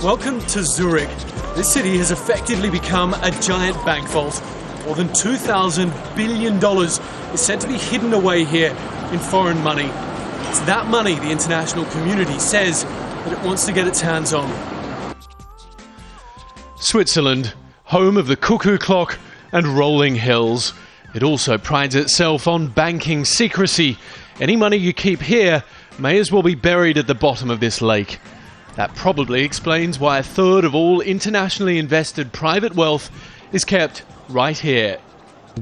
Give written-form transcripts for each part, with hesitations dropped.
Welcome to Zurich. This city has effectively become a giant bank vault. More than $2,000 billion is said to be hidden away here in foreign money. It's that money the international community says that it wants to get its hands on. Switzerland, home of the cuckoo clock and rolling hills. It also prides itself on banking secrecy. Any money you keep here may as well be buried at the bottom of this lake. That probably explains why a third of all internationally invested private wealth is kept right here.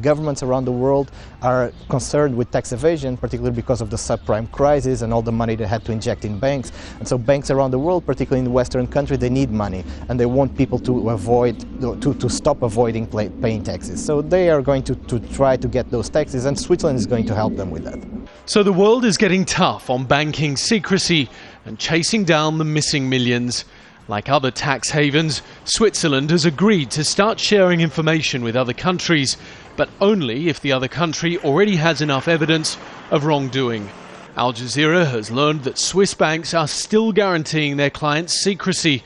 Governments around the world are concerned with tax evasion, particularly because of the subprime crisis and all the money they had to inject in banks. And so banks around the world, particularly in the Western countries, they need money and they want people to stop avoiding paying taxes. So they are going to try to get those taxes, and Switzerland is going to help them with that. So the world is getting tough on banking secrecy and chasing down the missing millions. Like other tax havens, Switzerland has agreed to start sharing information with other countries, but only if the other country already has enough evidence of wrongdoing. Al Jazeera has learned that Swiss banks are still guaranteeing their clients secrecy.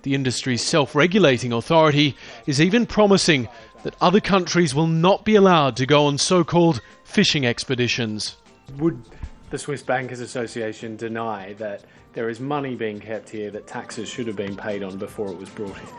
The industry's self-regulating authority is even promising that other countries will not be allowed to go on so-called fishing expeditions. Would the Swiss Bankers Association deny that there is money being kept here that taxes should have been paid on before it was brought here?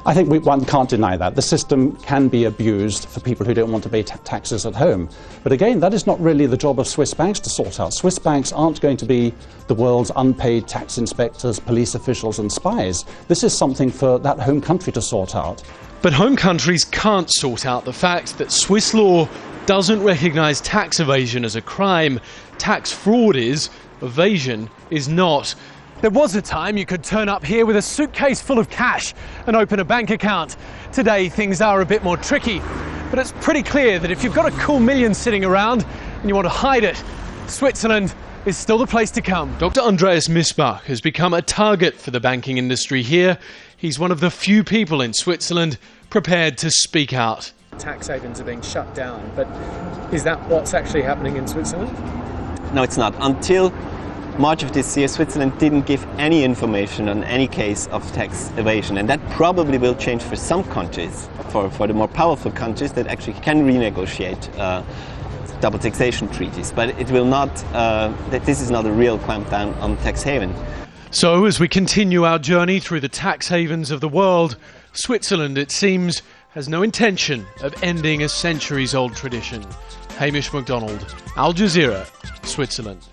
I think one can't deny that. The system can be abused for people who don't want to pay taxes at home. But again, that is not really the job of Swiss banks to sort out. Swiss banks aren't going to be the world's unpaid tax inspectors, police officials and spies. This is something for that home country to sort out. But home countries can't sort out the fact that Swiss law doesn't recognise tax evasion as a crime. Tax fraud is, evasion is not. There was a time you could turn up here with a suitcase full of cash and open a bank account. Today things are a bit more tricky, but it's pretty clear that if you've got a cool million sitting around and you want to hide it, Switzerland is still the place to come. Dr. Andreas Misbach has become a target for the banking industry here. He's one of the few people in Switzerland prepared to speak out. Tax havens are being shut down, but is that what's actually happening in Switzerland? No, it's not. Until March of this year, Switzerland didn't give any information on any case of tax evasion, and that probably will change for some countries, for the more powerful countries that actually can renegotiate double taxation treaties. But it will not, this is not a real clampdown on tax haven. So as we continue our journey through the tax havens of the world, Switzerland, it seems, has no intention of ending a centuries-old tradition. Hamish Macdonald, Al Jazeera, Switzerland.